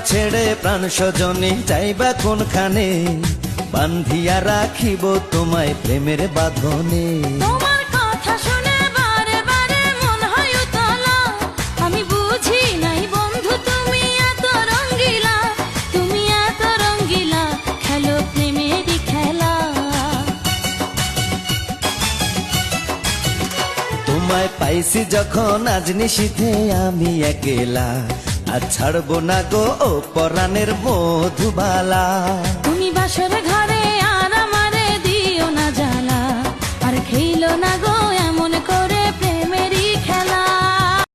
ছেড়ে প্রাণ স্বজনে যাইবা কোনখানে, বান্ধিয়া রাখিব তোমায় প্রেমের বাঁধনে। তোমার কথা শুনে বারে বারে মন হয় উতলা, আমি বুঝি নাই বন্ধু তুমি এত রঙ্গিলা, তুমি এত রঙ্গিলা, খেলো প্রেমেরই খেলা। তোমায় পাইছি যখন আজ নিশীথে আমি একেলা, আর ছাড়বো না গো ও পরাণের মধুবালা। তুমি বাসর ঘরে আর আমারে দিও না জ্বালা, আর খেইলো না গো এমন করে